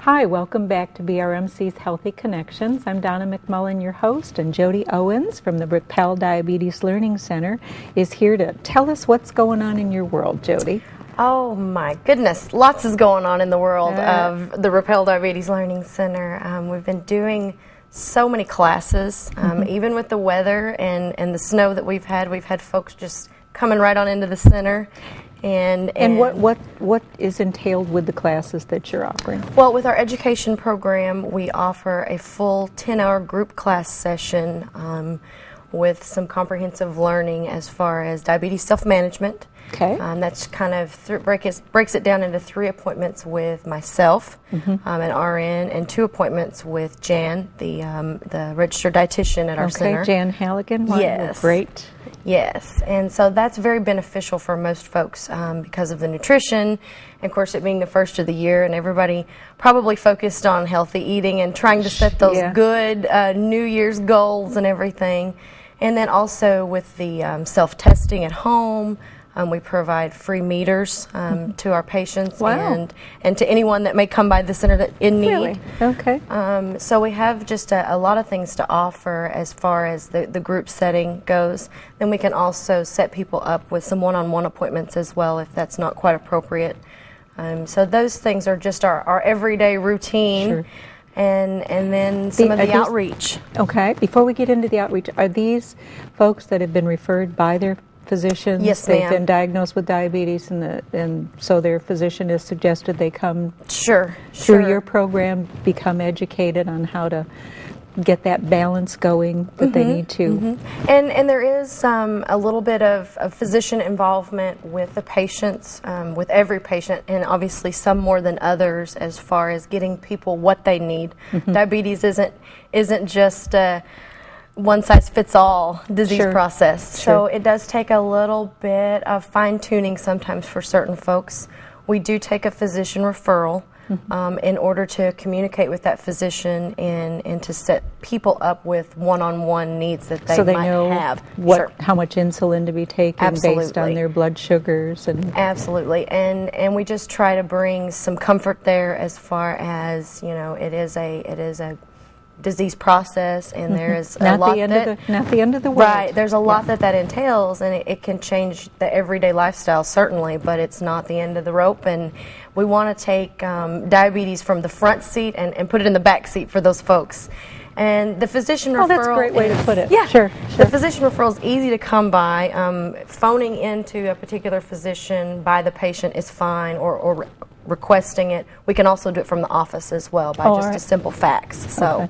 Hi, welcome back to BRMC's Healthy Connections. I'm Donna McMullen, your host, and Jody Owens from the Rappel Diabetes Learning Center is here to tell us what's going on in your world, Jody. Oh my goodness, lots is going on in the world of the Rappel Diabetes Learning Center. We've been doing so many classes, even with the weather and the snow that we've had folks just coming right on into the center. And what is entailed with the classes that you're offering? Well, with our education program, we offer a full 10-hour group class session with some comprehensive learning as far as diabetes self-management. Okay. That's kind of breaks it down into 3 appointments with myself, an RN, and 2 appointments with Jan, the registered dietitian at our center. Okay, Jan Halligan. Yes. Great. Yes, and so that's very beneficial for most folks because of the nutrition, and of course it being the first of the year and everybody probably focused on healthy eating and trying to set those good New Year's goals and everything. And then also with the self-testing at home, we provide free meters to our patients and to anyone that may come by the center that in need. Really? Okay. So we have just a lot of things to offer as far as the group setting goes. Then we can also set people up with some one-on-one appointments as well if that's not quite appropriate. So those things are just our everyday routine. Sure. And then some of the outreach. Okay. Before we get into the outreach, are these folks that have been referred by their physicians? Yes, They've ma'am. been diagnosed with diabetes, and so their physician has suggested they come through your program, become educated on how to get that balance going that they need to. And there is a little bit of physician involvement with the patients, with every patient, and obviously some more than others as far as getting people what they need. Diabetes isn't just a one-size-fits-all disease process. So it does take a little bit of fine-tuning sometimes for certain folks. We do take a physician referral in order to communicate with that physician and to set people up with one-on-one needs that they might have. How much insulin to be taken based on their blood sugars. Absolutely. And we just try to bring some comfort there as far as, you know, it is a disease process, and there is a lot not the end of the world. Right, there's a lot that entails, and it can change the everyday lifestyle certainly, but it's not the end of the rope. And we want to take diabetes from the front seat and put it in the back seat for those folks. And the physician referral, that's a great way to put it. Yeah, sure. The physician referral is easy to come by. Phoning into a particular physician by the patient is fine, or requesting it. We can also do it from the office as well by just a simple fax. So,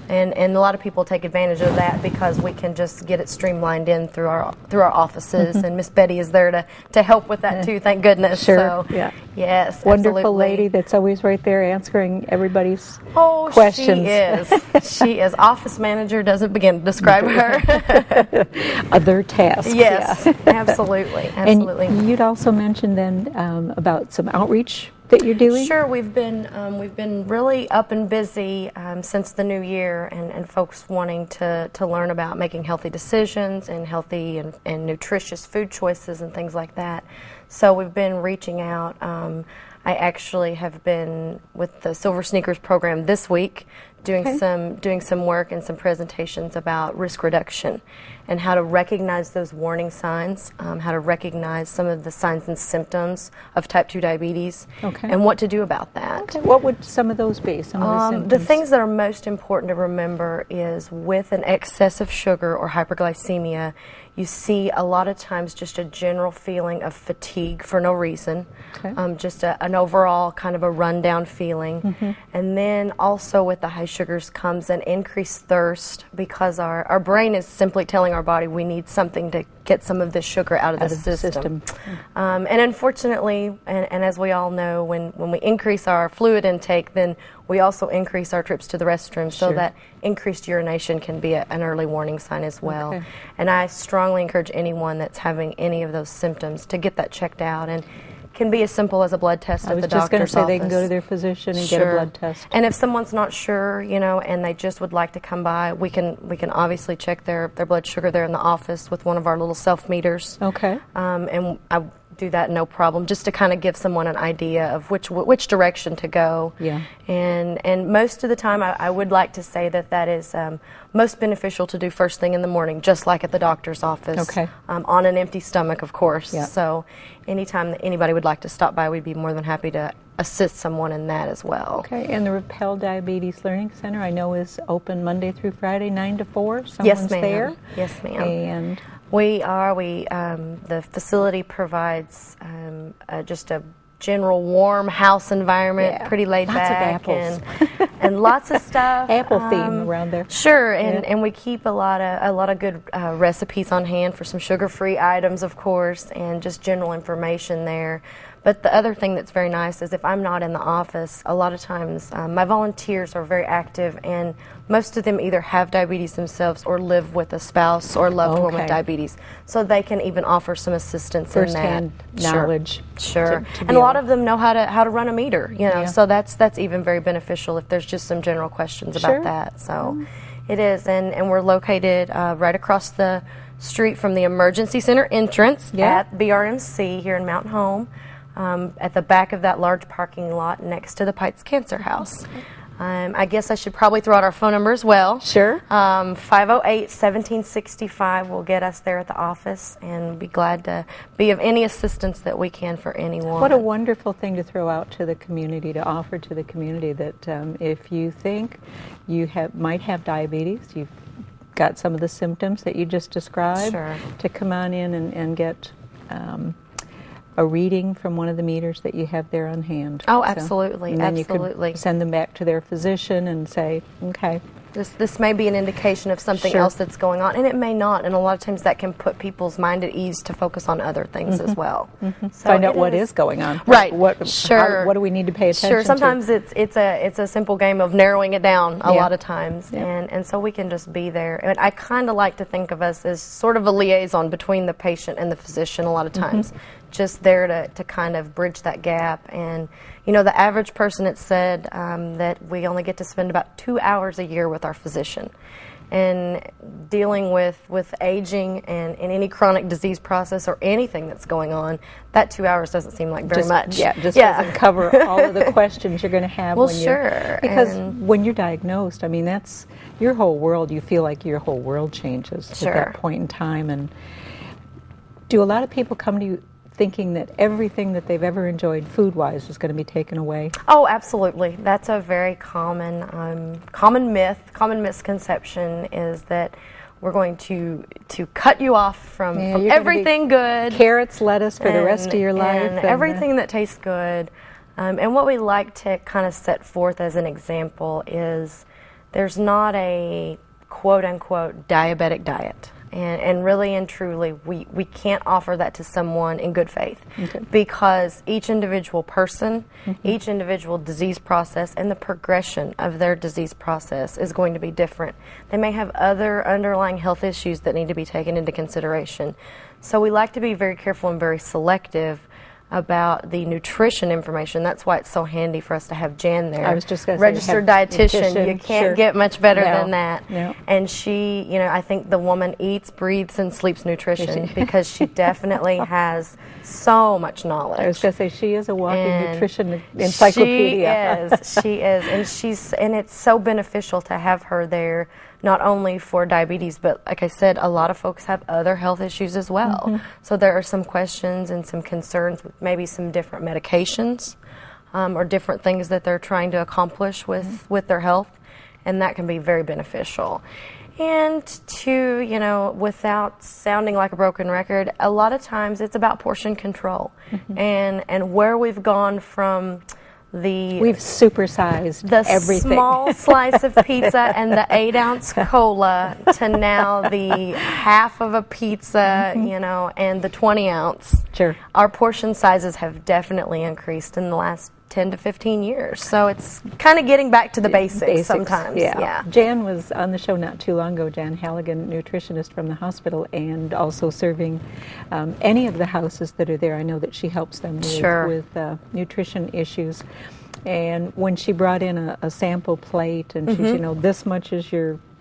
and a lot of people take advantage of that because we can just get it streamlined in through our offices, and Miss Betty is there to help with that too. Thank goodness. Sure. So, yes, wonderful absolutely. lady that's always right there answering everybody's questions. She is. Office manager doesn't begin to describe her. Other tasks. Yes, absolutely. And you'd also mentioned then about some outreach that you're doing? Sure, we've been really up and busy since the new year, and folks wanting to learn about making healthy decisions and healthy and nutritious food choices and things like that. So we've been reaching out. I actually have been with the Silver Sneakers program this week, doing some work and some presentations about risk reduction and how to recognize those warning signs, how to recognize some of the signs and symptoms of type 2 diabetes, and what to do about that. Okay. What would some of those be? Some of the symptoms? The things that are most important to remember is with an excess of sugar or hyperglycemia, you see a lot of times just a general feeling of fatigue for no reason, just an overall kind of a rundown feeling. And then also with the high sugars comes an increased thirst because our brain is simply telling our body we need something to get some of this sugar out of the system. And unfortunately, and as we all know, when we increase our fluid intake, then we also increase our trips to the restroom, so that increased urination can be an early warning sign as well. And I strongly encourage anyone that's having any of those symptoms to get that checked out. And can be as simple as a blood test at the doctor's office. I was just going to say they can go to their physician and get a blood test. And if someone's not sure, you know, and they just would like to come by, we can obviously check their blood sugar there in the office with one of our little self meters. Okay. And do that, no problem, just to kind of give someone an idea of which direction to go. Yeah. And most of the time, I would like to say that is most beneficial to do first thing in the morning, just like at the doctor's office. Okay. On an empty stomach, of course. Yeah. So anytime that anybody would like to stop by, we'd be more than happy to assist someone in that as well. Okay, and the Rappel Diabetes Learning Center, I know, is open Monday through Friday, 9 to 4. Someone's Yes, ma'am. there. Yes, ma'am. And the facility provides just a general warm house environment, pretty laid back, and lots of stuff. Apple theme around there. Sure, and we keep a lot of good recipes on hand for some sugar-free items, of course, and just general information there. But the other thing that's very nice is if I'm not in the office, a lot of times my volunteers are very active, and most of them either have diabetes themselves or live with a spouse or loved one with diabetes. So they can even offer some assistance in that. First-hand knowledge. Sure. And a lot of them know how to run a meter, you know, so that's even very beneficial if there's just some general questions about that. So it is, and we're located right across the street from the Emergency Center entrance at BRMC here in Mountain Home. At the back of that large parking lot next to the Pikes Cancer House. I guess I should probably throw out our phone number as well. Sure. 508-1765 will get us there at the office, and be glad to be of any assistance that we can for anyone. What a wonderful thing to throw out to the community, to offer to the community, that if you think you might have diabetes, you've got some of the symptoms that you just described, to come on in and get a reading from one of the meters that you have there on hand. Oh, absolutely, and then absolutely. You could send them back to their physician and say, okay. This may be an indication of something else that's going on, and it may not, and a lot of times that can put people's mind at ease to focus on other things as well. So find out what is going on. Right. What do we need to pay attention to? Sure, sometimes it's a simple game of narrowing it down a lot of times, and so we can just be there. And I kind of like to think of us as sort of a liaison between the patient and the physician a lot of times. Just there to kind of bridge that gap. And you know, the average person, it's said that we only get to spend about 2 hours a year with our physician. And dealing with aging and any chronic disease process or anything that's going on, that 2 hours doesn't seem like very much. Doesn't cover all of the questions you're going to have. Well, because when you're diagnosed, I mean, that's your whole world. You feel like your whole world changes at that point in time. And do a lot of people come to you thinking that everything that they've ever enjoyed food-wise is going to be taken away? Oh, absolutely. That's a very common myth, common misconception, is that we're going to cut you off from everything good. Carrots, lettuce for the rest of your life. And everything that tastes good. And what we like to kind of set forth as an example is there's not a quote-unquote diabetic diet. And really and truly, we can't offer that to someone in good faith, because each individual person, each individual disease process, and the progression of their disease process is going to be different. They may have other underlying health issues that need to be taken into consideration. So we like to be very careful and very selective about the nutrition information. That's why it's so handy for us to have Jan there. I was just going to say, registered dietitian. You can't get much better than that. No. And she, you know, I think the woman eats, breathes, and sleeps nutrition because she definitely has so much knowledge. I was going to say, she is a walking nutrition encyclopedia. She is, and it's so beneficial to have her there, not only for diabetes, but like I said, a lot of folks have other health issues as well. So there are some questions and some concerns with maybe some different medications or different things that they're trying to accomplish with their health, and that can be very beneficial. And to, you know, without sounding like a broken record, a lot of times it's about portion control and where we've gone from we've supersized everything. Small slice of pizza and the 8-ounce cola to now the half of a pizza, you know, and the 20-ounce. Sure. Our portion sizes have definitely increased in the last 10 to 15 years. So it's kind of getting back to the basics sometimes. Yeah. Jan was on the show not too long ago, Jan Halligan, nutritionist from the hospital, and also serving any of the houses that are there. I know that she helps them with nutrition issues. And when she brought in a sample plate, and she's, you know, this much is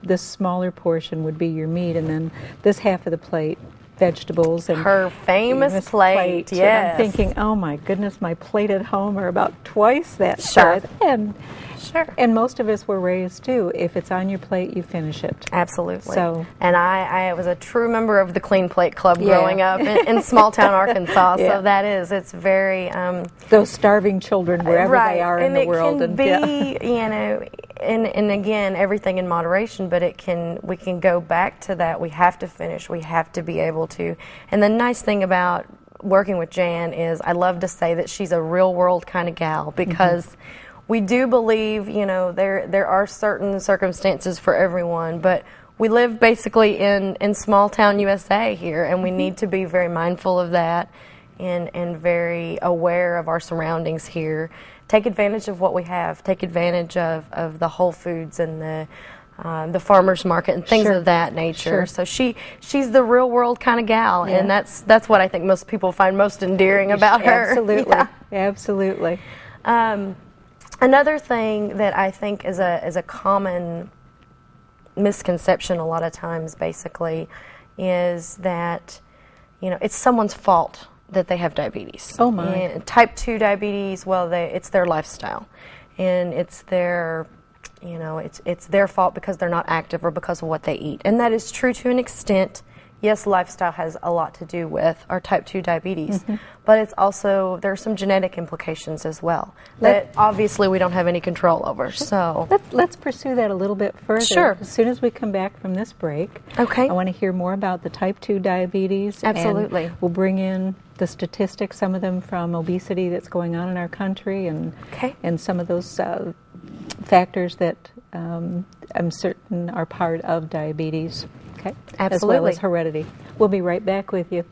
this smaller portion would be your meat, and then this half of the plate vegetables and her famous plate. Yes. And I'm thinking, oh my goodness, my plate at home are about twice that Sure. size. And most of us were raised too. If it's on your plate, you finish it. Absolutely. So, and I was a true member of the Clean Plate Club growing up in small town Arkansas. So it's very those starving children wherever they are in the world. And it can be, you know, and again, everything in moderation. But we can go back to that. We have to finish. We have to be able to. And the nice thing about working with Jan is I love to say that she's a real world kind of gal, because we do believe, you know, there are certain circumstances for everyone, but we live basically in small town USA here, and we need to be very mindful of that and very aware of our surroundings here. Take advantage of what we have. Take advantage of the Whole Foods and the farmers market and things of that nature. So she's the real world kind of gal, and that's what I think most people find most endearing about her. Absolutely, absolutely. Another thing that I think is a common misconception a lot of times, basically, is that, you know, it's someone's fault that they have diabetes. Oh my! And type 2 diabetes, well, it's their lifestyle, and it's their, you know, it's their fault because they're not active or because of what they eat, and that is true to an extent. Yes, lifestyle has a lot to do with our type 2 diabetes, but it's also, there are some genetic implications as well that obviously we don't have any control over. So let's pursue that a little bit further. Sure. As soon as we come back from this break, okay, I want to hear more about the type 2 diabetes. Absolutely. And we'll bring in the statistics, some of them from obesity that's going on in our country, and some of those factors that I'm certain are part of diabetes. Okay. Absolutely. As well as heredity. We'll be right back with you.